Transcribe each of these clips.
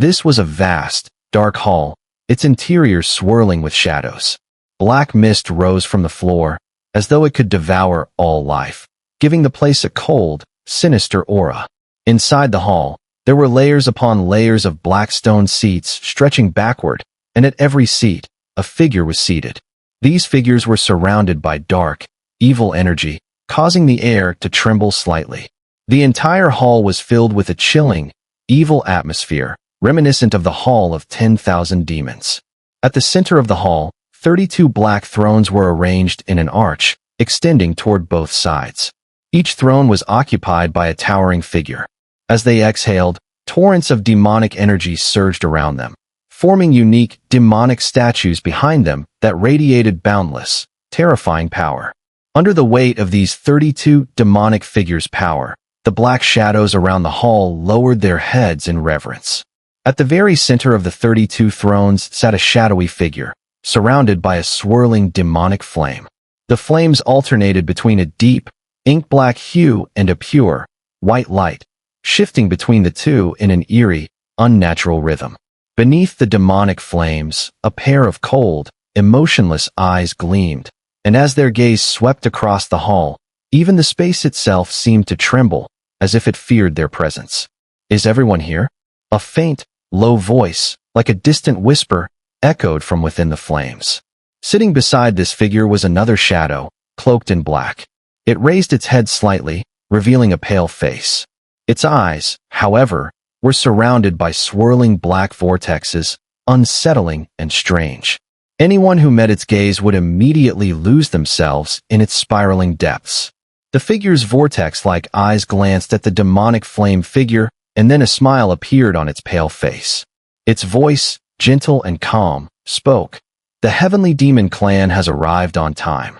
This was a vast, dark hall, its interior swirling with shadows. Black mist rose from the floor, as though it could devour all life, giving the place a cold, sinister aura. Inside the hall, there were layers upon layers of black stone seats stretching backward, and at every seat, a figure was seated. These figures were surrounded by dark, evil energy, causing the air to tremble slightly. The entire hall was filled with a chilling, evil atmosphere, reminiscent of the Hall of 10,000 Demons. At the center of the hall, 32 black thrones were arranged in an arch, extending toward both sides. Each throne was occupied by a towering figure. As they exhaled, torrents of demonic energy surged around them, forming unique, demonic statues behind them that radiated boundless, terrifying power. Under the weight of these 32 demonic figures' power, the black shadows around the hall lowered their heads in reverence. At the very center of the 32 thrones sat a shadowy figure, surrounded by a swirling demonic flame. The flames alternated between a deep, ink-black hue and a pure, white light, shifting between the two in an eerie, unnatural rhythm. Beneath the demonic flames, a pair of cold, emotionless eyes gleamed, and as their gaze swept across the hall, even the space itself seemed to tremble, as if it feared their presence. "Is everyone here?" A faint, low voice, like a distant whisper, echoed from within the flames. Sitting beside this figure was another shadow, cloaked in black. It raised its head slightly, revealing a pale face. Its eyes, however, were surrounded by swirling black vortexes, unsettling and strange. Anyone who met its gaze would immediately lose themselves in its spiraling depths. The figure's vortex-like eyes glanced at the demonic flame figure, and then a smile appeared on its pale face. Its voice, gentle and calm, spoke, "The heavenly demon clan has arrived on time."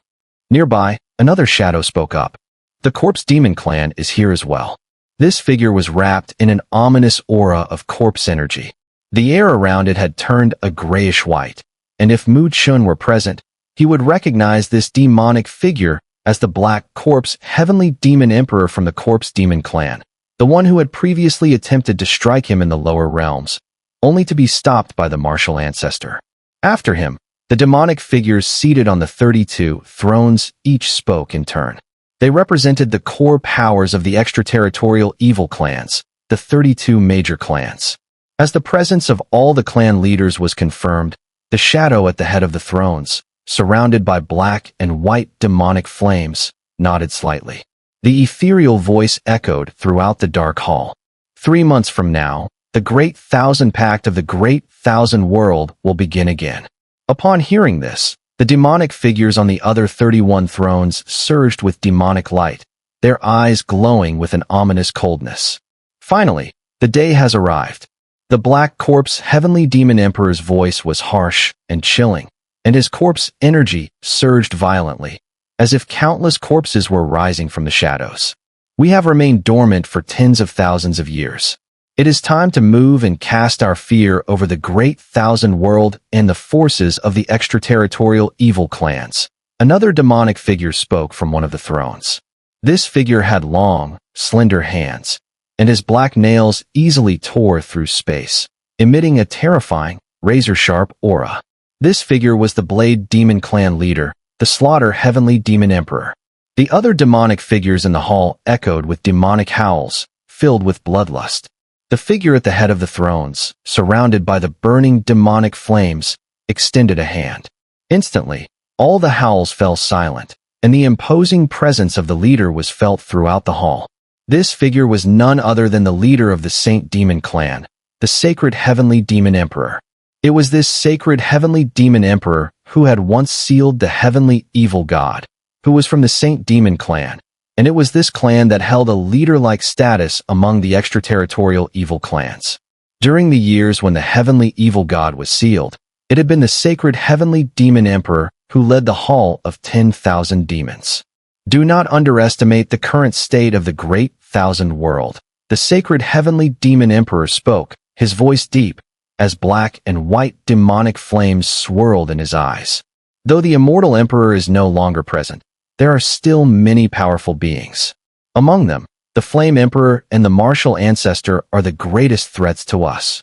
Nearby, another shadow spoke up. "The corpse demon clan is here as well." This figure was wrapped in an ominous aura of corpse energy. The air around it had turned a grayish white, and if Xun'er were present, he would recognize this demonic figure as the Black Corpse Heavenly Demon Emperor from the Corpse Demon clan, the one who had previously attempted to strike him in the lower realms, only to be stopped by the martial ancestor. After him, the demonic figures seated on the 32 thrones each spoke in turn. They represented the core powers of the extraterritorial evil clans, the 32 major clans. As the presence of all the clan leaders was confirmed, the shadow at the head of the thrones, surrounded by black and white demonic flames, nodded slightly. The ethereal voice echoed throughout the dark hall. 3 months from now, the Great Thousand Pact of the Great Thousand World will begin again. Upon hearing this, the demonic figures on the other 31 thrones surged with demonic light, their eyes glowing with an ominous coldness. Finally, the day has arrived. The Black Corpse Heavenly Demon Emperor's voice was harsh and chilling, and his corpse energy surged violently, as if countless corpses were rising from the shadows. "We have remained dormant for tens of thousands of years. It is time to move and cast our fear over the Great Thousand World and the forces of the extraterritorial evil clans." Another demonic figure spoke from one of the thrones. This figure had long, slender hands, and his black nails easily tore through space, emitting a terrifying, razor-sharp aura. This figure was the Blade Demon Clan leader, the Slaughter Heavenly Demon Emperor. The other demonic figures in the hall echoed with demonic howls, filled with bloodlust. The figure at the head of the thrones, surrounded by the burning demonic flames, extended a hand. Instantly, all the howls fell silent, and the imposing presence of the leader was felt throughout the hall. This figure was none other than the leader of the Saint Demon Clan, the Sacred Heavenly Demon Emperor. It was this Sacred Heavenly Demon Emperor who had once sealed the Heavenly Evil God, who was from the Saint Demon Clan, and it was this clan that held a leader-like status among the extraterritorial evil clans. During the years when the Heavenly Evil God was sealed, it had been the Sacred Heavenly Demon Emperor who led the Hall of 10,000 Demons. "Do not underestimate the current state of the Great Thousand World," the Sacred Heavenly Demon Emperor spoke, his voice deep, as black and white demonic flames swirled in his eyes. "Though the immortal Emperor is no longer present, there are still many powerful beings. Among them, the Flame Emperor and the Martial Ancestor are the greatest threats to us.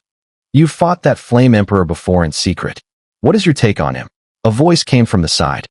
You've fought that Flame Emperor before in secret. What is your take on him? A voice came from the side.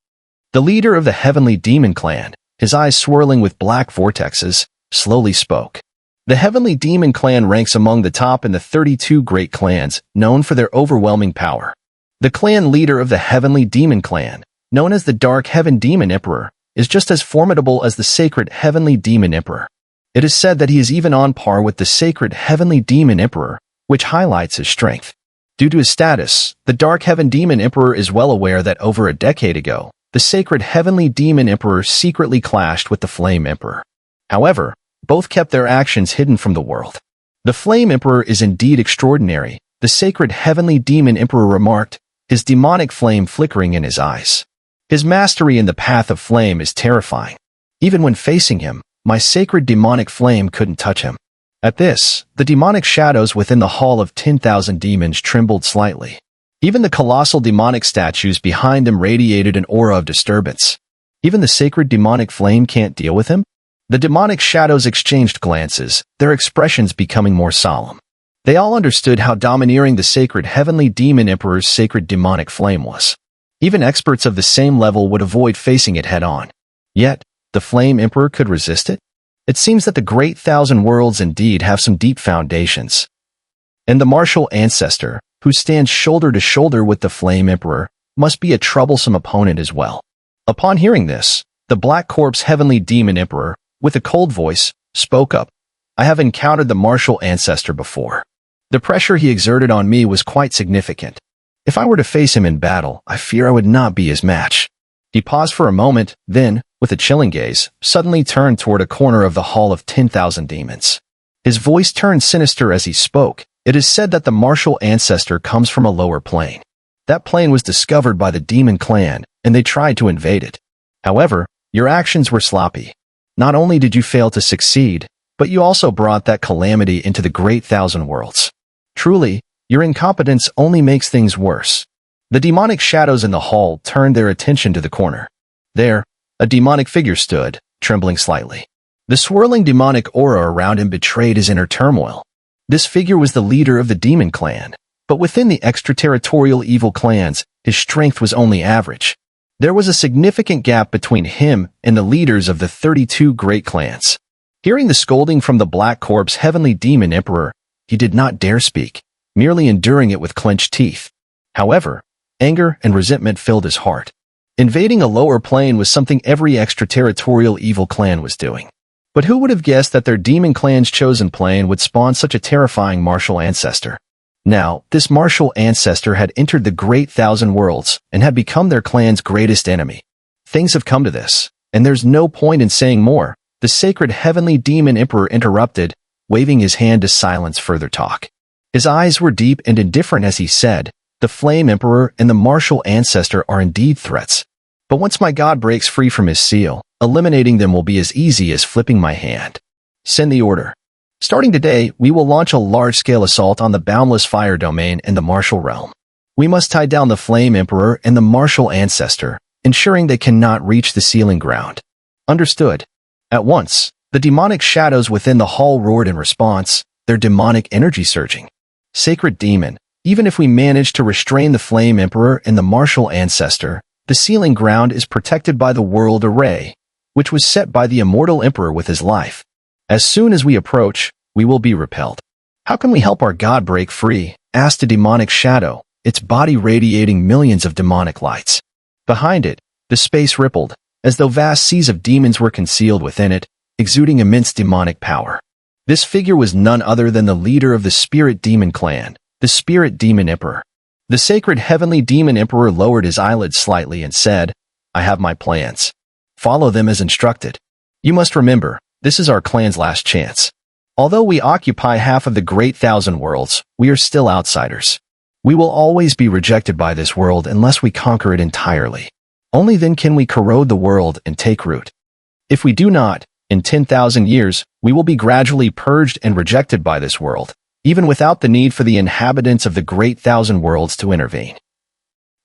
The leader of the Heavenly Demon Clan, his eyes swirling with black vortexes, slowly spoke. The Heavenly Demon Clan ranks among the top in the 32 great clans, known for their overwhelming power. The clan leader of the Heavenly Demon Clan, known as the Dark Heaven Demon Emperor, is just as formidable as the Sacred Heavenly Demon Emperor. It is said that he is even on par with the Sacred Heavenly Demon Emperor, which highlights his strength. Due to his status, the Dark Heaven Demon Emperor is well aware that over a decade ago, the Sacred Heavenly Demon Emperor secretly clashed with the Flame Emperor. However, both kept their actions hidden from the world. The Flame Emperor is indeed extraordinary, the Sacred Heavenly Demon Emperor remarked, his demonic flame flickering in his eyes. His mastery in the path of flame is terrifying. Even when facing him, my sacred demonic flame couldn't touch him. At this, the demonic shadows within the Hall of 10,000 Demons trembled slightly. Even the colossal demonic statues behind them radiated an aura of disturbance. Even the sacred demonic flame can't deal with him? The demonic shadows exchanged glances, their expressions becoming more solemn. They all understood how domineering the Sacred Heavenly Demon Emperor's sacred demonic flame was. Even experts of the same level would avoid facing it head-on. Yet, the Flame Emperor could resist it? It seems that the Great Thousand Worlds indeed have some deep foundations. And the martial ancestor, who stands shoulder to shoulder with the Flame Emperor, must be a troublesome opponent as well. Upon hearing this, the Black Corpse Heavenly Demon Emperor, with a cold voice, spoke up. I have encountered the martial ancestor before. The pressure he exerted on me was quite significant. If I were to face him in battle, I fear I would not be his match. He paused for a moment, then, with a chilling gaze, suddenly turned toward a corner of the Hall of 10,000 Demons. His voice turned sinister as he spoke. It is said that the martial ancestor comes from a lower plane. That plane was discovered by the Demon Clan, and they tried to invade it. However, your actions were sloppy. Not only did you fail to succeed, but you also brought that calamity into the Great Thousand Worlds. Truly, your incompetence only makes things worse. The demonic shadows in the hall turned their attention to the corner. There, a demonic figure stood, trembling slightly. The swirling demonic aura around him betrayed his inner turmoil. This figure was the leader of the Demon Clan, but within the extraterritorial evil clans, his strength was only average. There was a significant gap between him and the leaders of the 32 great clans. Hearing the scolding from the Black Corpse Heavenly Demon Emperor, he did not dare speak, merely enduring it with clenched teeth. However, anger and resentment filled his heart. Invading a lower plane was something every extraterritorial evil clan was doing. But who would have guessed that their Demon Clan's chosen plane would spawn such a terrifying martial ancestor? Now, this martial ancestor had entered the Great Thousand Worlds and had become their clan's greatest enemy. Things have come to this, and there's no point in saying more. The Sacred Heavenly Demon Emperor interrupted, waving his hand to silence further talk. His eyes were deep and indifferent as he said, the Flame Emperor and the martial ancestor are indeed threats. But once my god breaks free from his seal, eliminating them will be as easy as flipping my hand. Send the order. Starting today, we will launch a large-scale assault on the Boundless Fire Domain in the Martial Realm. We must tie down the Flame Emperor and the martial ancestor, ensuring they cannot reach the sealing ground. Understood. At once, the demonic shadows within the hall roared in response, their demonic energy surging. Sacred Demon, even if we manage to restrain the Flame Emperor and the martial ancestor, the sealing ground is protected by the World Array, which was set by the Immortal Emperor with his life. As soon as we approach, we will be repelled. How can we help our god break free? Asked a demonic shadow, its body radiating millions of demonic lights. Behind it, the space rippled, as though vast seas of demons were concealed within it, exuding immense demonic power. This figure was none other than the leader of the Spirit Demon Clan, the Spirit Demon Emperor. The Sacred Heavenly Demon Emperor lowered his eyelids slightly and said, I have my plans. Follow them as instructed. You must remember, this is our clan's last chance. Although we occupy half of the Great Thousand Worlds, we are still outsiders. We will always be rejected by this world unless we conquer it entirely. Only then can we corrode the world and take root. If we do not, in 10,000 years, we will be gradually purged and rejected by this world, even without the need for the inhabitants of the Great Thousand Worlds to intervene.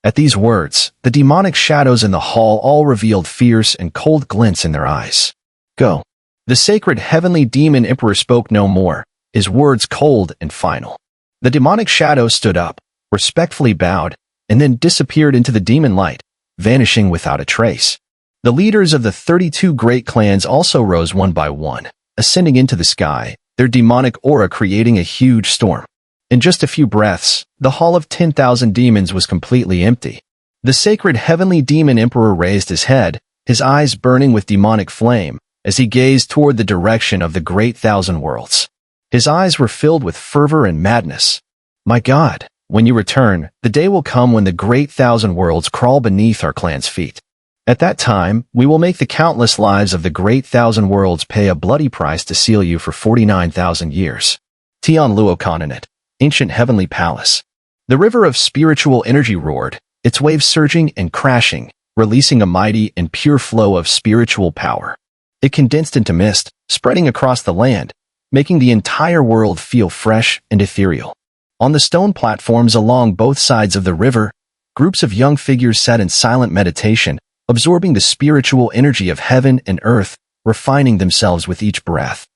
At these words, the demonic shadows in the hall all revealed fierce and cold glints in their eyes. Go. The Sacred Heavenly Demon Emperor spoke no more, his words cold and final. The demonic shadow stood up, respectfully bowed, and then disappeared into the demon light, vanishing without a trace. The leaders of the 32 great clans also rose one by one, ascending into the sky, their demonic aura creating a huge storm. In just a few breaths, the Hall of 10,000 Demons was completely empty. The sacred heavenly demon emperor raised his head, his eyes burning with demonic flame, as he gazed toward the direction of the great thousand worlds. His eyes were filled with fervor and madness. My God, when you return, the day will come when the great thousand worlds crawl beneath our clan's feet. At that time, we will make the countless lives of the great thousand worlds pay a bloody price to seal you for 49,000 years. Tian Luo Continent, ancient heavenly palace. The river of spiritual energy roared, its waves surging and crashing, releasing a mighty and pure flow of spiritual power. It condensed into mist, spreading across the land, making the entire world feel fresh and ethereal. On the stone platforms along both sides of the river, groups of young figures sat in silent meditation, absorbing the spiritual energy of heaven and earth, refining themselves with each breath.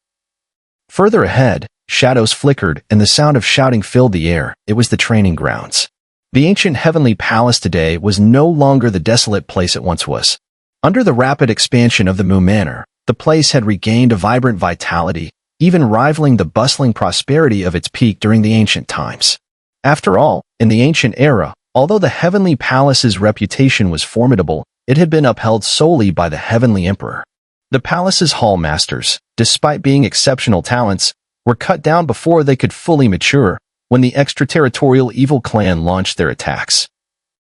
Further ahead, shadows flickered and the sound of shouting filled the air. It was the training grounds. The ancient heavenly palace today was no longer the desolate place it once was. Under the rapid expansion of the Mu Manor, the place had regained a vibrant vitality, even rivaling the bustling prosperity of its peak during the ancient times. After all, in the ancient era, although the heavenly palace's reputation was formidable, it had been upheld solely by the heavenly emperor. The palace's hall masters, despite being exceptional talents, were cut down before they could fully mature when the extraterritorial evil clan launched their attacks.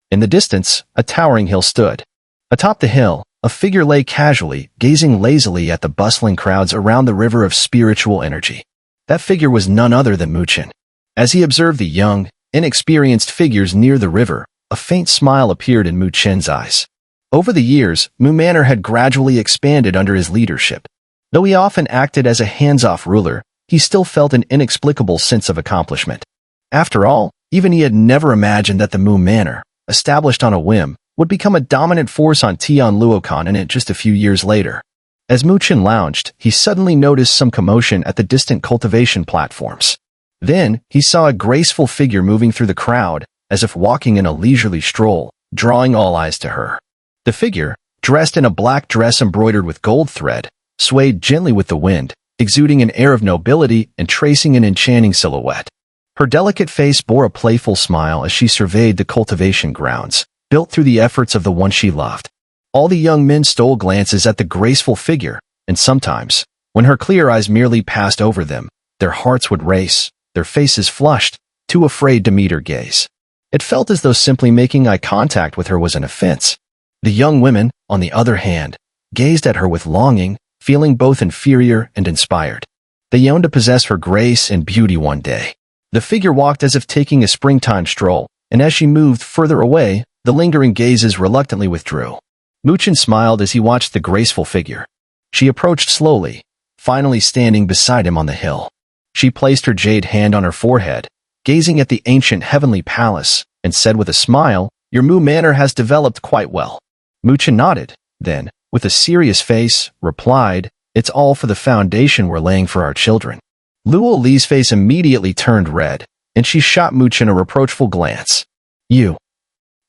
In the distance, a towering hill stood. Atop the hill, a figure lay casually, gazing lazily at the bustling crowds around the river of spiritual energy. That figure was none other than Mu Chen. As he observed the young, inexperienced figures near the river, a faint smile appeared in Mu Chen's eyes. Over the years, Mu Manor had gradually expanded under his leadership. Though he often acted as a hands-off ruler, he still felt an inexplicable sense of accomplishment. After all, even he had never imagined that the Mu Manor, established on a whim, would become a dominant force on Tian Luo Continent just a few years later. As Mu Chen lounged, he suddenly noticed some commotion at the distant cultivation platforms. Then, he saw a graceful figure moving through the crowd, as if walking in a leisurely stroll, drawing all eyes to her. The figure, dressed in a black dress embroidered with gold thread, swayed gently with the wind, exuding an air of nobility and tracing an enchanting silhouette. Her delicate face bore a playful smile as she surveyed the cultivation grounds, built through the efforts of the one she loved. All the young men stole glances at the graceful figure, and sometimes, when her clear eyes merely passed over them, their hearts would race, their faces flushed, too afraid to meet her gaze. It felt as though simply making eye contact with her was an offense. The young women, on the other hand, gazed at her with longing, feeling both inferior and inspired. They yearned to possess her grace and beauty one day. The figure walked as if taking a springtime stroll, and as she moved further away, the lingering gazes reluctantly withdrew. Mu Chen smiled as he watched the graceful figure. She approached slowly, finally standing beside him on the hill. She placed her jade hand on her forehead, gazing at the ancient heavenly palace, and said with a smile, "Your Mu Manor has developed quite well." Mu Chen nodded, then, with a serious face, replied, "It's all for the foundation we're laying for our children." Luo Li's face immediately turned red, and she shot Mu Chen a reproachful glance. "You?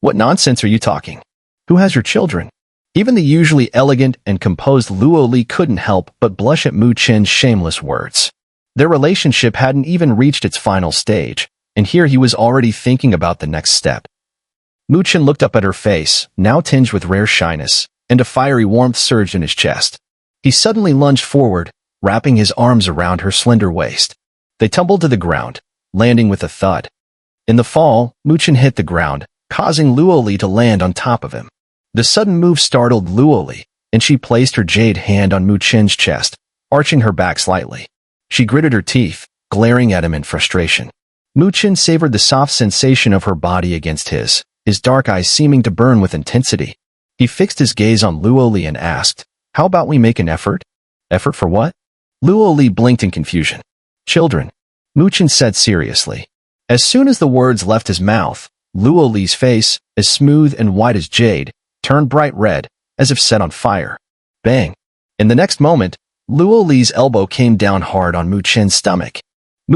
What nonsense are you talking? Who has your children?" Even the usually elegant and composed Luo Li couldn't help but blush at Mu Chen's shameless words. Their relationship hadn't even reached its final stage, and here he was already thinking about the next step. Mu Chen looked up at her face, now tinged with rare shyness, and a fiery warmth surged in his chest. He suddenly lunged forward, wrapping his arms around her slender waist. They tumbled to the ground, landing with a thud. In the fall, Mu Chen hit the ground, causing Luo Li to land on top of him. The sudden move startled Luo Li, and she placed her jade hand on Mu Chen's chest, arching her back slightly. She gritted her teeth, glaring at him in frustration. Mu Chen savored the soft sensation of her body against his dark eyes seeming to burn with intensity. He fixed his gaze on Luo Li and asked, "How about we make an effort?" "Effort for what?" Luo Li blinked in confusion. "Children," Mu Chen said seriously. As soon as the words left his mouth, Luo Li's face, as smooth and white as jade, turned bright red, as if set on fire. Bang! In the next moment, Luo Li's elbow came down hard on Mu Chen's stomach.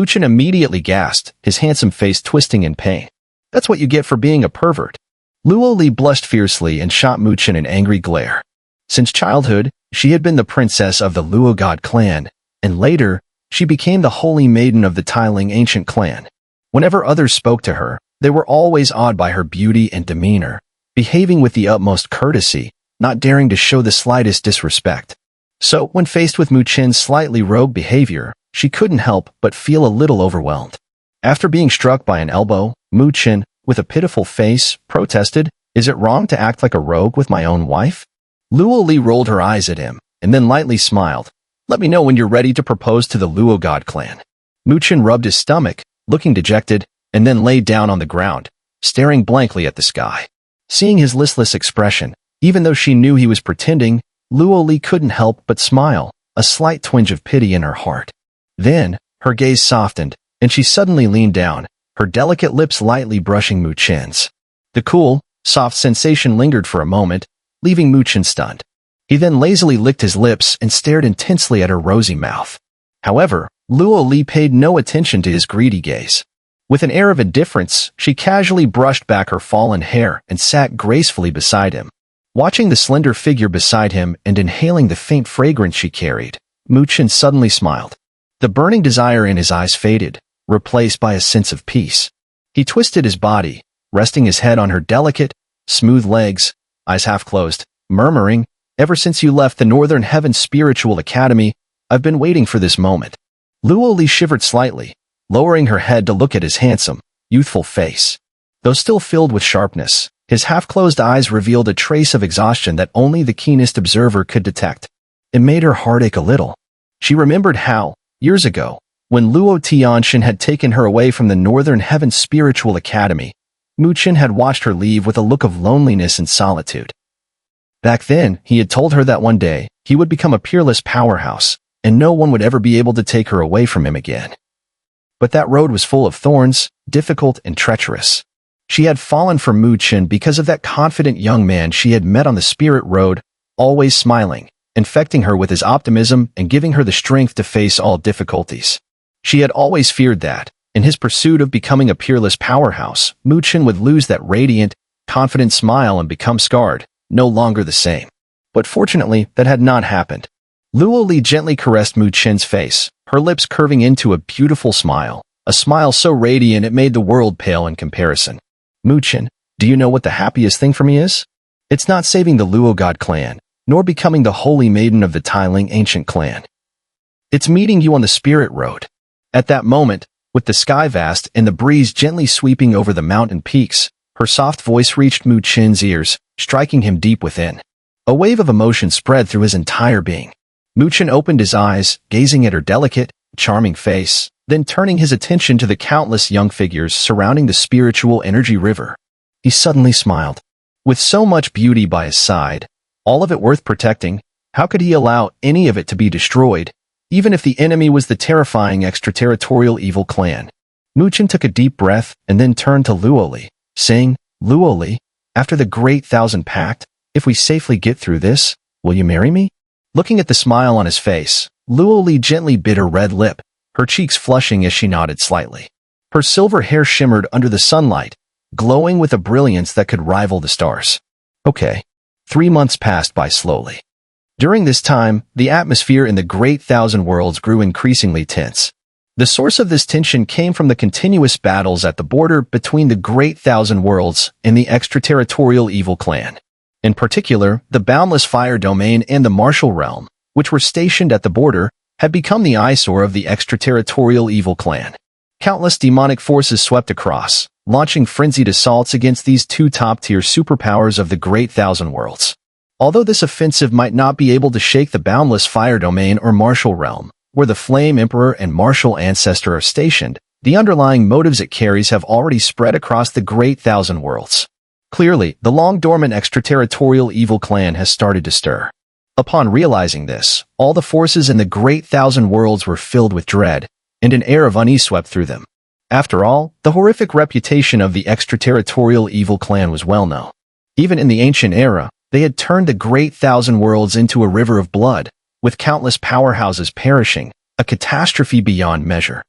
Chen immediately gasped, his handsome face twisting in pain. That's what you get for being a pervert. Luo Li blushed fiercely and shot Chen an angry glare. Since childhood, she had been the princess of the Luo god clan, and later, she became the holy maiden of the Tailing ancient clan. Whenever others spoke to her, they were always awed by her beauty and demeanor, behaving with the utmost courtesy, not daring to show the slightest disrespect. So, when faced with Chen's slightly rogue behavior, she couldn't help but feel a little overwhelmed. After being struck by an elbow, Chen, with a pitiful face, protested, "Is it wrong to act like a rogue with my own wife?" Luo Li rolled her eyes at him, and then lightly smiled. "Let me know when you're ready to propose to the Luo god clan." Chen rubbed his stomach, looking dejected, and then laid down on the ground, staring blankly at the sky. Seeing his listless expression, even though she knew he was pretending, Luo Li couldn't help but smile, a slight twinge of pity in her heart. Then, her gaze softened, and she suddenly leaned down, her delicate lips lightly brushing Chen's. The cool, soft sensation lingered for a moment, leaving Chen stunned. He then lazily licked his lips and stared intensely at her rosy mouth. However, Luo Li paid no attention to his greedy gaze. With an air of indifference, she casually brushed back her fallen hair and sat gracefully beside him. Watching the slender figure beside him and inhaling the faint fragrance she carried, Chen suddenly smiled. The burning desire in his eyes faded, replaced by a sense of peace. He twisted his body, resting his head on her delicate, smooth legs, eyes half closed, murmuring, "Ever since you left the Northern Heaven Spiritual Academy, I've been waiting for this moment." Luo Li shivered slightly, lowering her head to look at his handsome, youthful face. Though still filled with sharpness, his half-closed eyes revealed a trace of exhaustion that only the keenest observer could detect. It made her heart ache a little. She remembered how, years ago, when Luo Tianxin had taken her away from the Northern Heaven Spiritual Academy, Chen had watched her leave with a look of loneliness and solitude. Back then, he had told her that one day, he would become a peerless powerhouse, and no one would ever be able to take her away from him again. But that road was full of thorns, difficult and treacherous. She had fallen for Chen because of that confident young man she had met on the spirit road, always smiling, infecting her with his optimism and giving her the strength to face all difficulties. She had always feared that, in his pursuit of becoming a peerless powerhouse, Chen would lose that radiant, confident smile and become scarred, no longer the same. But fortunately, that had not happened. Luo Li gently caressed Chen's face, her lips curving into a beautiful smile, a smile so radiant it made the world pale in comparison. "Chen, do you know what the happiest thing for me is? It's not saving the Luo god clan, nor becoming the holy maiden of the Tailing ancient clan. It's meeting you on the spirit road." At that moment, with the sky vast and the breeze gently sweeping over the mountain peaks, her soft voice reached Chen's ears, striking him deep within. A wave of emotion spread through his entire being. Chen opened his eyes, gazing at her delicate, charming face, then turning his attention to the countless young figures surrounding the spiritual energy river. He suddenly smiled. With so much beauty by his side, all of it worth protecting, how could he allow any of it to be destroyed, even if the enemy was the terrifying extraterritorial evil clan? Chen took a deep breath and then turned to Luo Li, saying, "Luo Li, after the Great Thousand Pact, if we safely get through this, will you marry me?" Looking at the smile on his face, Luo Li gently bit her red lip, her cheeks flushing as she nodded slightly. Her silver hair shimmered under the sunlight, glowing with a brilliance that could rival the stars. Okay. 3 months passed by slowly. During this time, the atmosphere in the Great Thousand Worlds grew increasingly tense. The source of this tension came from the continuous battles at the border between the Great Thousand Worlds and the extraterritorial evil clan. In particular, the Boundless Fire Domain and the Martial Realm, which were stationed at the border, had become the eyesore of the extraterritorial evil clan. Countless demonic forces swept across, launching frenzied assaults against these two top-tier superpowers of the Great Thousand Worlds. Although this offensive might not be able to shake the Boundless Fire Domain or Martial Realm, where the Flame Emperor and Martial Ancestor are stationed, the underlying motives it carries have already spread across the Great Thousand Worlds. Clearly, the long-dormant extraterritorial evil clan has started to stir. Upon realizing this, all the forces in the Great Thousand Worlds were filled with dread, and an air of unease swept through them. After all, the horrific reputation of the extraterritorial evil clan was well known. Even in the ancient era, they had turned the Great Thousand Worlds into a river of blood, with countless powerhouses perishing, a catastrophe beyond measure.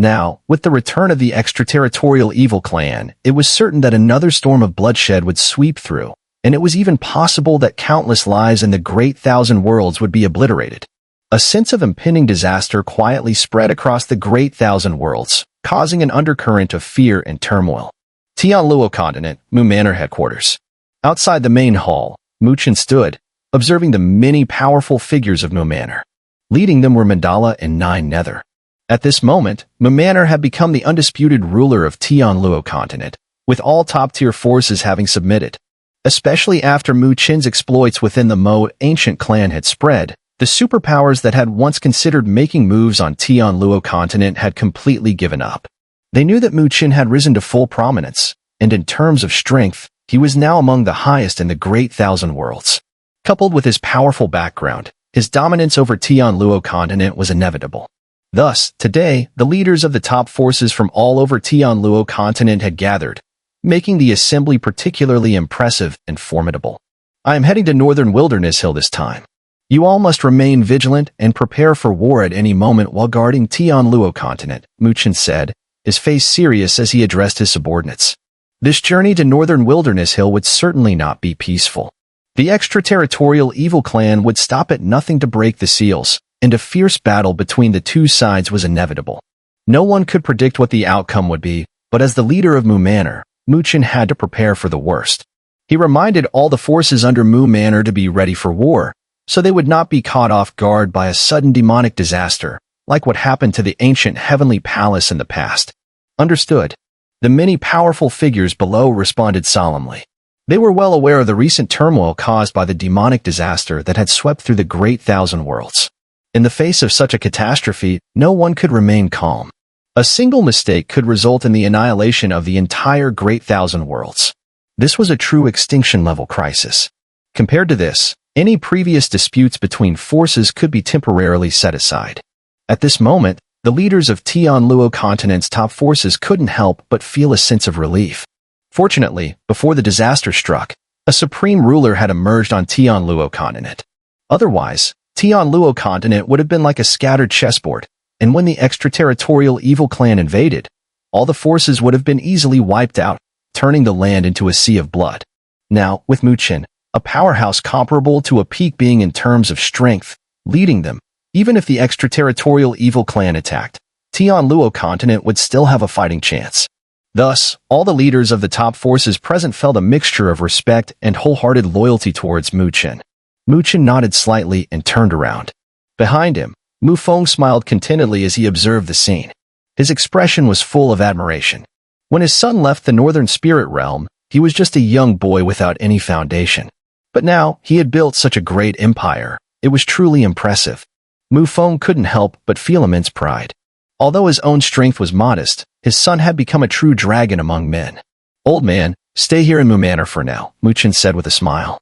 Now, with the return of the extraterritorial evil clan, it was certain that another storm of bloodshed would sweep through, and it was even possible that countless lives in the Great Thousand Worlds would be obliterated. A sense of impending disaster quietly spread across the Great Thousand Worlds, causing an undercurrent of fear and turmoil. Chen and Luo Continent, Mu Manor headquarters. Outside the main hall, Mu Chen stood, observing the many powerful figures of Mu Manor. Leading them were Mandala and Nine Nether. At this moment, Mu Manor had become the undisputed ruler of Chen and Luo Continent, with all top-tier forces having submitted. Especially after Mu Chen's exploits within the Mo ancient clan had spread, the superpowers that had once considered making moves on Chen and Luo Continent had completely given up. They knew that Mu Chen had risen to full prominence, and in terms of strength, he was now among the highest in the Great Thousand Worlds. Coupled with his powerful background, his dominance over Chen and Luo Continent was inevitable. Thus, today, the leaders of the top forces from all over Chen and Luo Continent had gathered, making the assembly particularly impressive and formidable. I am heading to Northern Wilderness Hill this time. You all must remain vigilant and prepare for war at any moment while guarding Chen and Luo Continent, Mu Chen said, his face serious as he addressed his subordinates. This journey to Northern Wilderness Hill would certainly not be peaceful. The extraterritorial evil clan would stop at nothing to break the seals, and a fierce battle between the two sides was inevitable. No one could predict what the outcome would be, but as the leader of Mu Manor, Mu Chen had to prepare for the worst. He reminded all the forces under Mu Manor to be ready for war, so they would not be caught off guard by a sudden demonic disaster, like what happened to the ancient heavenly palace in the past. Understood. The many powerful figures below responded solemnly. They were well aware of the recent turmoil caused by the demonic disaster that had swept through the Great Thousand Worlds. In the face of such a catastrophe, no one could remain calm. A single mistake could result in the annihilation of the entire Great Thousand Worlds. This was a true extinction-level crisis. Compared to this, any previous disputes between forces could be temporarily set aside. At this moment, the leaders of Chen and Luo Continent's top forces couldn't help but feel a sense of relief. Fortunately, before the disaster struck, a supreme ruler had emerged on Chen and Luo Continent. Otherwise, Chen and Luo Continent would have been like a scattered chessboard, and when the extraterritorial evil clan invaded, all the forces would have been easily wiped out, turning the land into a sea of blood. Now, with Mu Chen, a powerhouse comparable to a peak being in terms of strength, leading them, even if the extraterritorial evil clan attacked, Chen and Luo Continent would still have a fighting chance. Thus, all the leaders of the top forces present felt a mixture of respect and wholehearted loyalty towards Mu Chen. Mu Chen nodded slightly and turned around. Behind him, Mu Feng smiled contentedly as he observed the scene. His expression was full of admiration. When his son left the Northern Spirit Realm, he was just a young boy without any foundation. But now, he had built such a great empire. It was truly impressive. Mu Feng couldn't help but feel immense pride. Although his own strength was modest, his son had become a true dragon among men. Old man, stay here in Mu Manor for now, Mu Chen said with a smile.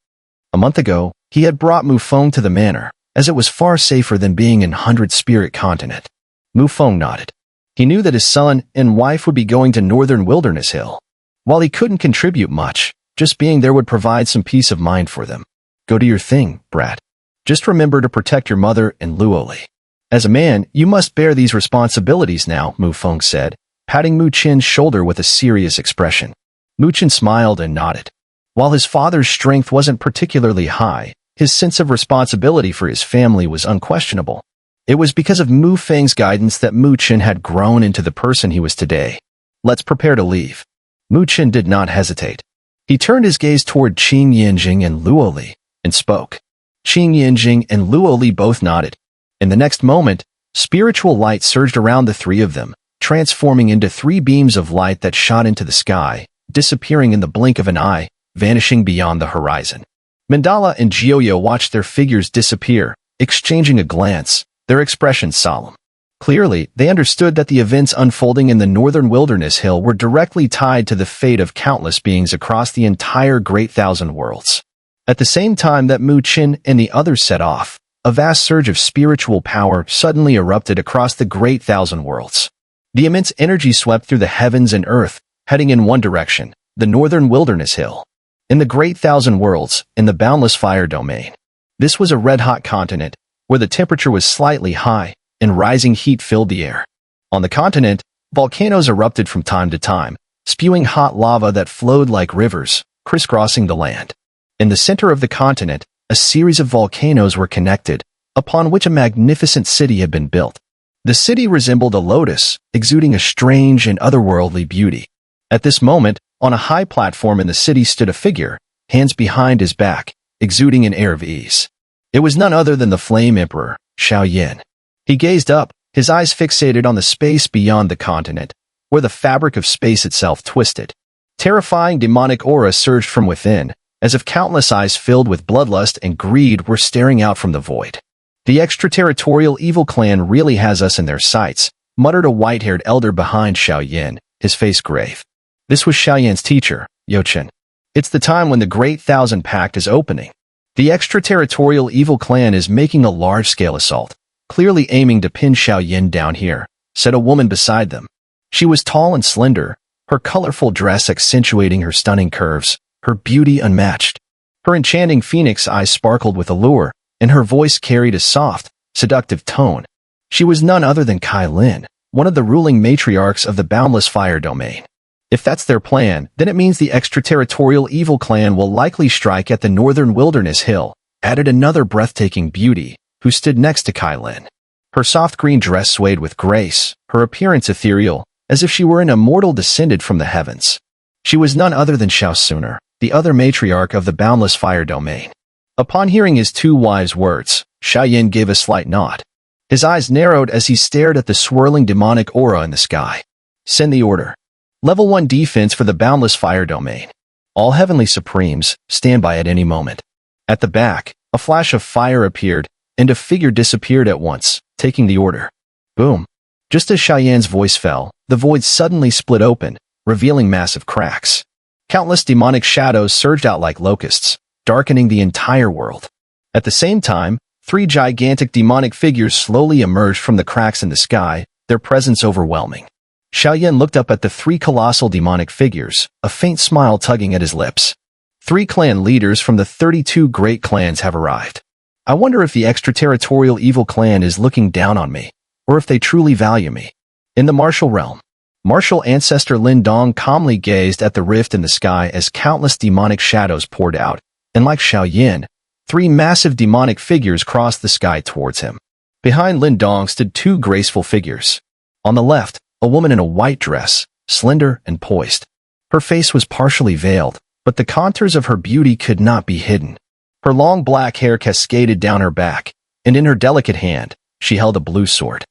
A month ago, he had brought Mu Feng to the manor, as it was far safer than being in 100 Spirit Continent. Mu Feng nodded. He knew that his son and wife would be going to Northern Wilderness Hill. While he couldn't contribute much, just being there would provide some peace of mind for them. Go do your thing, brat. Just remember to protect your mother and Luo Li. As a man, you must bear these responsibilities now, Mu Feng said, patting Mu Chen's shoulder with a serious expression. Mu Chen smiled and nodded. While his father's strength wasn't particularly high, his sense of responsibility for his family was unquestionable. It was because of Mu Feng's guidance that Mu Chen had grown into the person he was today. Let's prepare to leave. Mu Chen did not hesitate. He turned his gaze toward Qing Yanjing and Luo Li, and spoke. Qing Yanjing and Luo Li both nodded. In the next moment, spiritual light surged around the three of them, transforming into three beams of light that shot into the sky, disappearing in the blink of an eye, vanishing beyond the horizon. Mandala and Jioyo watched their figures disappear, exchanging a glance, their expressions solemn. Clearly, they understood that the events unfolding in the Northern Wilderness Hill were directly tied to the fate of countless beings across the entire Great Thousand Worlds. At the same time that Mu Chen and the others set off, a vast surge of spiritual power suddenly erupted across the Great Thousand Worlds. The immense energy swept through the heavens and earth, heading in one direction, the Northern Wilderness Hill. In the Great Thousand Worlds, in the Boundless Fire Domain. This was a red-hot continent, where the temperature was slightly high, and rising heat filled the air. On the continent, volcanoes erupted from time to time, spewing hot lava that flowed like rivers, crisscrossing the land. In the center of the continent, a series of volcanoes were connected, upon which a magnificent city had been built. The city resembled a lotus, exuding a strange and otherworldly beauty. At this moment, on a high platform in the city stood a figure, hands behind his back, exuding an air of ease. It was none other than the Flame Emperor, Xiaoyan. He gazed up, his eyes fixated on the space beyond the continent, where the fabric of space itself twisted. Terrifying demonic aura surged from within, as if countless eyes filled with bloodlust and greed were staring out from the void. "The extraterritorial evil clan really has us in their sights," muttered a white-haired elder behind Xiaoyan, his face grave. This was Xiaoyan's teacher, Chen. "It's the time when the Great Thousand Pact is opening. The extraterritorial evil clan is making a large-scale assault, clearly aiming to pin Xiaoyan down here," said a woman beside them. She was tall and slender, her colorful dress accentuating her stunning curves, her beauty unmatched. Her enchanting phoenix eyes sparkled with allure, and her voice carried a soft, seductive tone. She was none other than Kai Lin, one of the ruling matriarchs of the Boundless Fire Domain. If that's their plan, then it means the extraterritorial evil clan will likely strike at the Northern Wilderness Hill, added another breathtaking beauty, who stood next to Kai Lin. Her soft green dress swayed with grace, her appearance ethereal, as if she were an immortal descended from the heavens. She was none other than Xun'er, the other matriarch of the Boundless Fire Domain. Upon hearing his two wives' words, Xiaoyan gave a slight nod. His eyes narrowed as he stared at the swirling demonic aura in the sky. "Send the order. Level 1 defense for the Boundless Fire Domain. All Heavenly Supremes, stand by at any moment." At the back, a flash of fire appeared, and a figure disappeared at once, taking the order. Boom. Just as Xiaoyan's voice fell, the void suddenly split open, revealing massive cracks. Countless demonic shadows surged out like locusts, darkening the entire world. At the same time, 3 gigantic demonic figures slowly emerged from the cracks in the sky, their presence overwhelming. Xiaoyan looked up at the 3 colossal demonic figures, a faint smile tugging at his lips. 3 clan leaders from the 32 great clans have arrived. I wonder if the extraterritorial evil clan is looking down on me, or if they truly value me. In the martial realm, martial ancestor Lin Dong calmly gazed at the rift in the sky as countless demonic shadows poured out, and like Xiaoyan, 3 massive demonic figures crossed the sky towards him. Behind Lin Dong stood 2 graceful figures. On the left, a woman in a white dress, slender and poised. Her face was partially veiled, but the contours of her beauty could not be hidden. Her long black hair cascaded down her back, and in her delicate hand, she held a blue sword.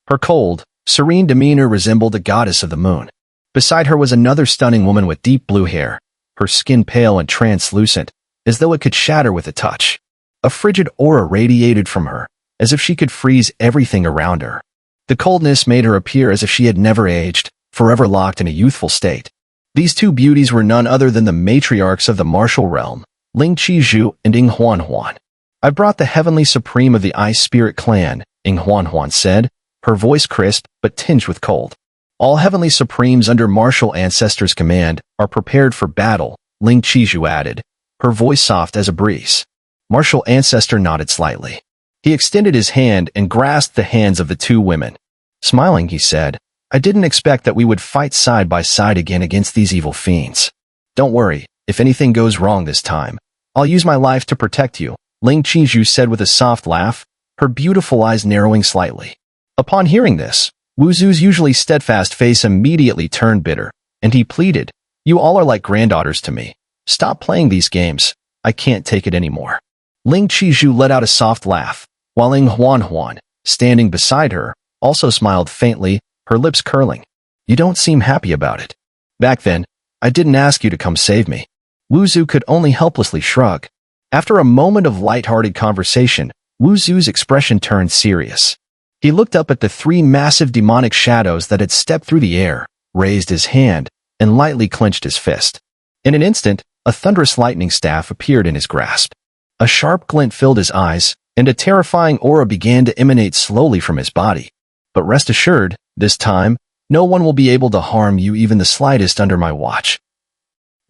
Her cold, serene demeanor resembled a goddess of the moon. Beside her was another stunning woman with deep blue hair, her skin pale and translucent, as though it could shatter with a touch. A frigid aura radiated from her, as if she could freeze everything around her. The coldness made her appear as if she had never aged, forever locked in a youthful state. These 2 beauties were none other than the matriarchs of the martial realm, Ling Qizhu and Ying Huanhuan. "I brought the Heavenly Supreme of the Ice Spirit Clan," Ying Huanhuan said, her voice crisp but tinged with cold. "All Heavenly Supremes under martial ancestors' command are prepared for battle," Ling Qizhu added, her voice soft as a breeze. Martial ancestor nodded slightly. He extended his hand and grasped the hands of the 2 women. Smiling, he said, "I didn't expect that we would fight side by side again against these evil fiends. Don't worry, if anything goes wrong this time, I'll use my life to protect you," Ling Qizhu said with a soft laugh, her beautiful eyes narrowing slightly. Upon hearing this, Wu Zu's usually steadfast face immediately turned bitter, and he pleaded, "You all are like granddaughters to me. Stop playing these games. I can't take it anymore." Ling Qizhu let out a soft laugh, while Ying Huanhuan, standing beside her, also smiled faintly, her lips curling. "You don't seem happy about it. Back then, I didn't ask you to come save me." Wu Zu could only helplessly shrug. After a moment of light-hearted conversation, Wu Zu's expression turned serious. He looked up at the 3 massive demonic shadows that had stepped through the air, raised his hand, and lightly clenched his fist. In an instant, a thunderous lightning staff appeared in his grasp. A sharp glint filled his eyes, and a terrifying aura began to emanate slowly from his body. "But rest assured, this time, no one will be able to harm you even the slightest under my watch."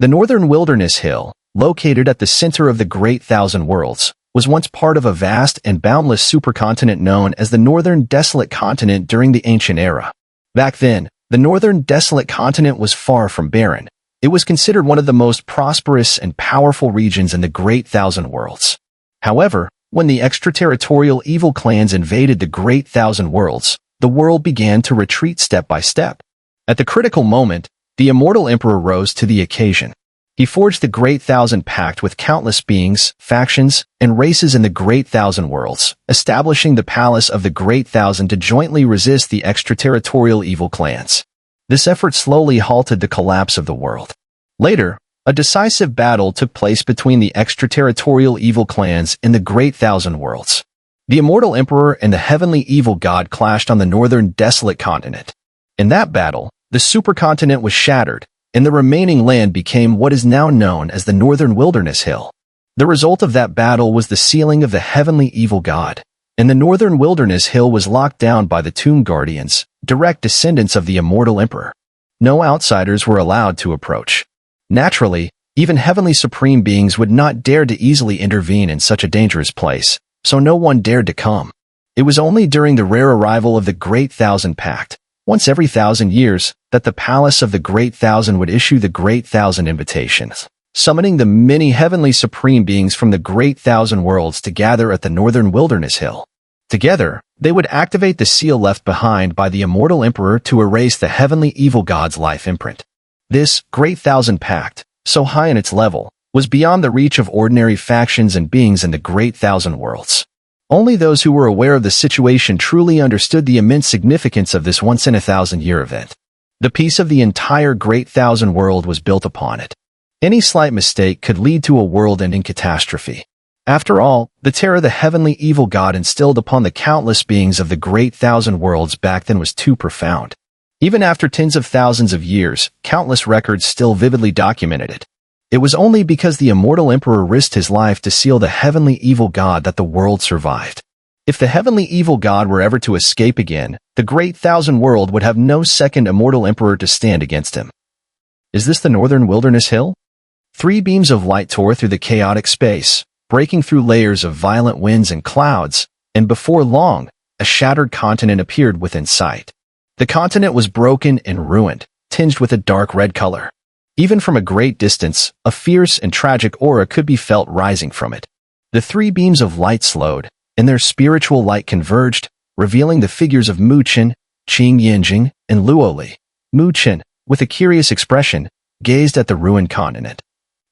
The Northern Wilderness Hill, located at the center of the Great Thousand Worlds, was once part of a vast and boundless supercontinent known as the Northern Desolate Continent during the ancient era. Back then, the northern desolate continent was far from barren. It was considered one of the most prosperous and powerful regions in the Great Thousand Worlds. However, when the extraterritorial evil clans invaded the Great Thousand Worlds, the world began to retreat step by step. At the critical moment, the immortal emperor rose to the occasion. He forged the Great Thousand Pact with countless beings, factions, and races in the Great Thousand Worlds, establishing the Palace of the Great Thousand to jointly resist the extraterritorial evil clans. This effort slowly halted the collapse of the world. Later, a decisive battle took place between the extraterritorial evil clans in the Great Thousand Worlds. The immortal emperor and the heavenly evil god clashed on the northern desolate continent. In that battle, the supercontinent was shattered, and the remaining land became what is now known as the Northern Wilderness Hill. The result of that battle was the sealing of the heavenly evil god, and the Northern Wilderness Hill was locked down by the Tomb Guardians, direct descendants of the immortal emperor. No outsiders were allowed to approach. Naturally, even heavenly supreme beings would not dare to easily intervene in such a dangerous place, so no one dared to come. It was only during the rare arrival of the Great Thousand Pact, once every 1,000 years, that the Palace of the Great Thousand would issue the Great Thousand Invitations, summoning the many heavenly supreme beings from the Great Thousand Worlds to gather at the Northern Wilderness Hill. Together, they would activate the seal left behind by the immortal emperor to erase the heavenly evil god's life imprint. This Great Thousand Pact, so high in its level, was beyond the reach of ordinary factions and beings in the Great Thousand Worlds. Only those who were aware of the situation truly understood the immense significance of this once-in-a-thousand-year event. The peace of the entire Great Thousand World was built upon it. Any slight mistake could lead to a world-ending catastrophe. After all, the terror the heavenly evil god instilled upon the countless beings of the Great Thousand Worlds back then was too profound. Even after tens of thousands of years, countless records still vividly documented it. It was only because the immortal emperor risked his life to seal the heavenly evil god that the world survived. If the heavenly evil god were ever to escape again, the Great Thousand World would have no second immortal emperor to stand against him. Is this the Northern Wilderness Hill? 3 beams of light tore through the chaotic space, breaking through layers of violent winds and clouds, and before long, a shattered continent appeared within sight. The continent was broken and ruined, tinged with a dark red color. Even from a great distance, a fierce and tragic aura could be felt rising from it. The 3 beams of light slowed, and their spiritual light converged, revealing the figures of Mu Chen, Qing Yanjing, and Luo Li. Mu Chen, with a curious expression, gazed at the ruined continent.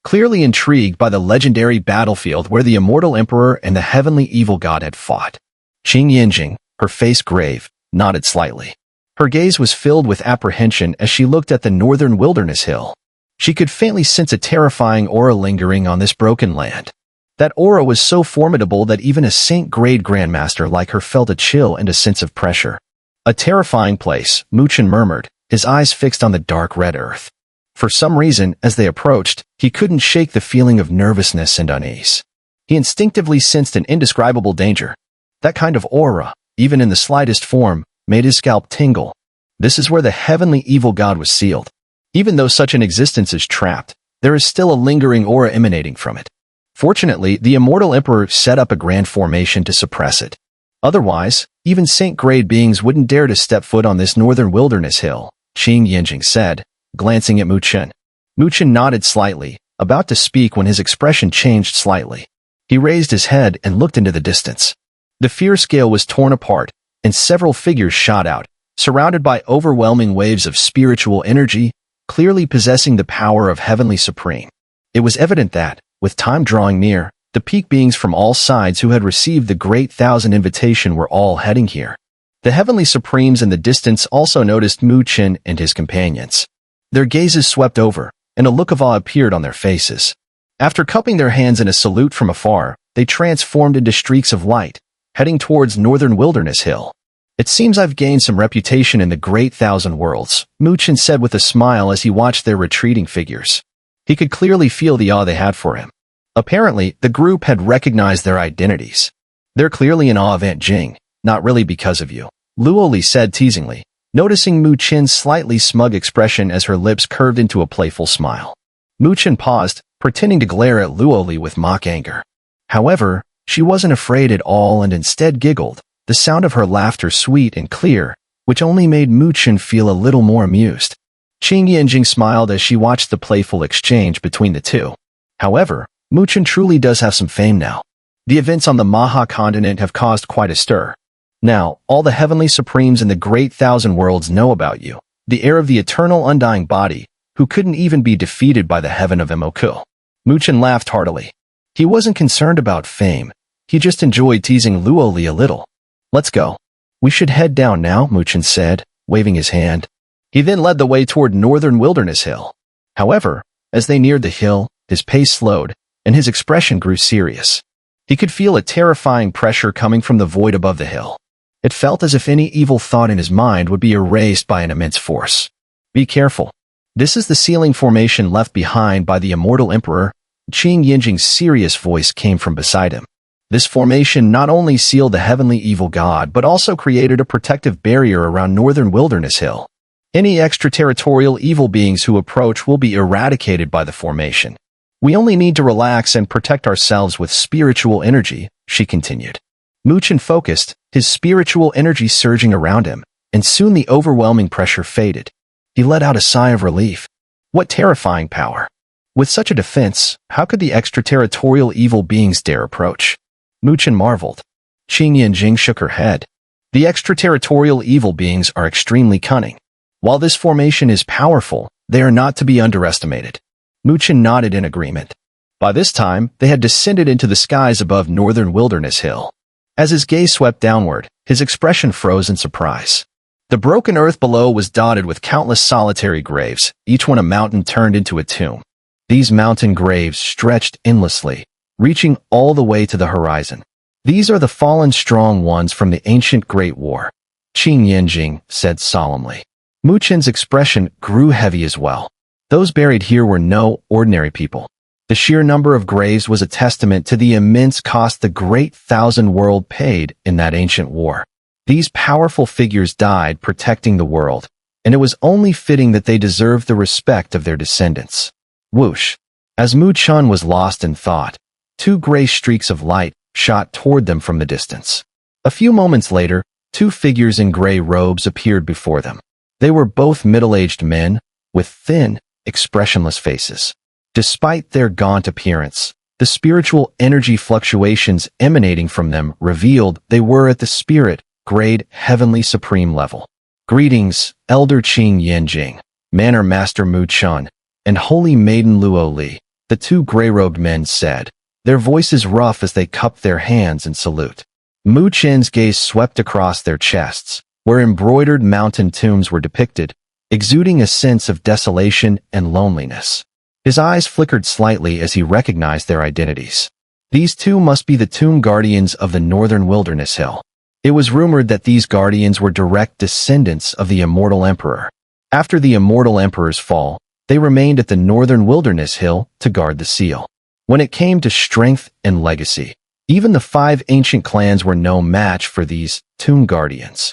Clearly intrigued by the legendary battlefield where the immortal emperor and the heavenly evil god had fought. Qing Yanjing, her face grave, nodded slightly. Her gaze was filled with apprehension as she looked at the Northern Wilderness Hill. She could faintly sense a terrifying aura lingering on this broken land. That aura was so formidable that even a Saint-grade grandmaster like her felt a chill and a sense of pressure. A terrifying place, Mu Chen murmured, his eyes fixed on the dark red earth. For some reason, as they approached, he couldn't shake the feeling of nervousness and unease. He instinctively sensed an indescribable danger. That kind of aura, even in the slightest form, made his scalp tingle. This is where the heavenly evil god was sealed. Even though such an existence is trapped, there is still a lingering aura emanating from it. Fortunately, the immortal emperor set up a grand formation to suppress it. Otherwise, even saint-grade beings wouldn't dare to step foot on this Northern Wilderness Hill, Qing Yanjing said, glancing at Mu Chen. Mu Chen nodded slightly, about to speak when his expression changed slightly. He raised his head and looked into the distance. The fierce gale was torn apart, and several figures shot out, surrounded by overwhelming waves of spiritual energy, clearly possessing the power of Heavenly Supreme. It was evident that, with time drawing near, the peak beings from all sides who had received the Great Thousand Invitation were all heading here. The Heavenly Supremes in the distance also noticed Mu Chen and his companions. Their gazes swept over, and a look of awe appeared on their faces. After cupping their hands in a salute from afar, they transformed into streaks of light, heading towards Northern Wilderness Hill. It seems I've gained some reputation in the Great Thousand Worlds, Mu Chen said with a smile as he watched their retreating figures. He could clearly feel the awe they had for him. Apparently, the group had recognized their identities. They're clearly in awe of Aunt Jing, not really because of you, Luo Li said teasingly, noticing Mu Chen's slightly smug expression as her lips curved into a playful smile. Mu Chen paused, pretending to glare at Luo Li with mock anger. However, she wasn't afraid at all and instead giggled, the sound of her laughter sweet and clear, which only made Mu Chen feel a little more amused. Qing Yanjing smiled as she watched the playful exchange between the two. However, Mu Chen truly does have some fame now. The events on the Maha continent have caused quite a stir. Now, all the heavenly supremes in the great thousand worlds know about you, the heir of the eternal undying body, who couldn't even be defeated by the heaven of Moku. Mu Chen laughed heartily. He wasn't concerned about fame. He just enjoyed teasing Luo Li a little. Let's go. We should head down now, Mu Chen said, waving his hand. He then led the way toward Northern Wilderness Hill. However, as they neared the hill, his pace slowed, and his expression grew serious. He could feel a terrifying pressure coming from the void above the hill. It felt as if any evil thought in his mind would be erased by an immense force. Be careful. This is the sealing formation left behind by the immortal emperor. Qing Yanjing's serious voice came from beside him. This formation not only sealed the heavenly evil god but also created a protective barrier around Northern Wilderness Hill. Any extraterritorial evil beings who approach will be eradicated by the formation. We only need to relax and protect ourselves with spiritual energy, she continued. Mu Chen focused, his spiritual energy surging around him, and soon the overwhelming pressure faded. He let out a sigh of relief. What terrifying power! With such a defense, how could the extraterritorial evil beings dare approach? Mu Chen marveled. Qing Yanjing shook her head. The extraterritorial evil beings are extremely cunning. While this formation is powerful, they are not to be underestimated. Mu Chen nodded in agreement. By this time, they had descended into the skies above Northern Wilderness Hill. As his gaze swept downward, his expression froze in surprise. The broken earth below was dotted with countless solitary graves, each one a mountain turned into a tomb. These mountain graves stretched endlessly, reaching all the way to the horizon. These are the fallen strong ones from the ancient Great War, Qing Yanjing said solemnly. Mu Chen's expression grew heavy as well. Those buried here were no ordinary people. The sheer number of graves was a testament to the immense cost the Great Thousand World paid in that ancient war. These powerful figures died protecting the world, and it was only fitting that they deserved the respect of their descendants. Whoosh! As Mu Chen was lost in thought, two gray streaks of light shot toward them from the distance. A few moments later, two figures in gray robes appeared before them. They were both middle-aged men, with thin, expressionless faces. Despite their gaunt appearance, the spiritual energy fluctuations emanating from them revealed they were at the spirit grade heavenly supreme level. Greetings, Elder Qing Yanjing, Manor Master Mu Chen, and Holy Maiden Luo Li, the two gray-robed men said, their voices rough as they cupped their hands in salute. Mu Chen's gaze swept across their chests, where embroidered mountain tombs were depicted, exuding a sense of desolation and loneliness. His eyes flickered slightly as he recognized their identities. These two must be the tomb guardians of the Northern Wilderness Hill. It was rumored that these guardians were direct descendants of the immortal emperor. After the immortal emperor's fall, they remained at the Northern Wilderness Hill to guard the seal. When it came to strength and legacy, even the 5 ancient clans were no match for these tomb guardians.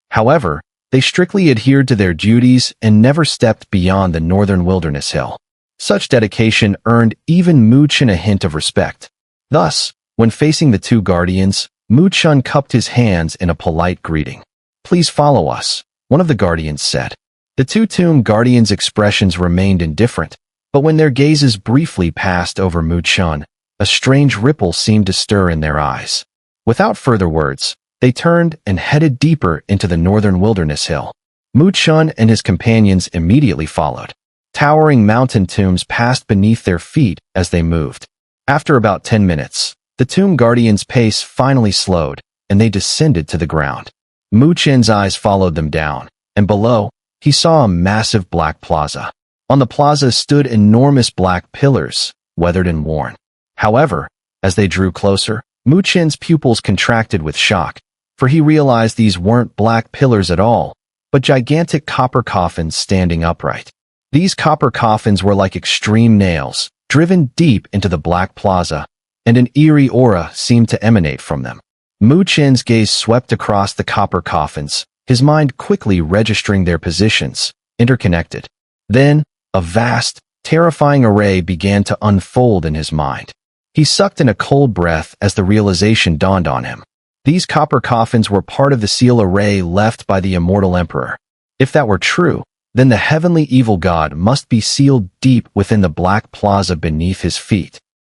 However, they strictly adhered to their duties and never stepped beyond the Northern Wilderness Hill. Such dedication earned even Mu Chen a hint of respect. Thus, when facing the two guardians, Mu Chen cupped his hands in a polite greeting. Please follow us, one of the guardians said. The two tomb guardians' expressions remained indifferent, but when their gazes briefly passed over Mu Chen, a strange ripple seemed to stir in their eyes. Without further words, they turned and headed deeper into the Northern Wilderness Hill. Mu Chen and his companions immediately followed. Towering mountain tombs passed beneath their feet as they moved. After about 10 minutes, the tomb guardians' pace finally slowed, and they descended to the ground. Mu Chen's eyes followed them down, and below, he saw a massive black plaza. On the plaza stood enormous black pillars, weathered and worn. However, as they drew closer, Mu Chen's pupils contracted with shock, for he realized these weren't black pillars at all, but gigantic copper coffins standing upright. These copper coffins were like extreme nails, driven deep into the black plaza, and an eerie aura seemed to emanate from them. Mu Chen's gaze swept across the copper coffins, his mind quickly registering their positions, interconnected. Then, a vast, terrifying array began to unfold in his mind. He sucked in a cold breath as the realization dawned on him. These copper coffins were part of the seal array left by the immortal emperor. If that were true, then the heavenly evil god must be sealed deep within the black plaza beneath his feet.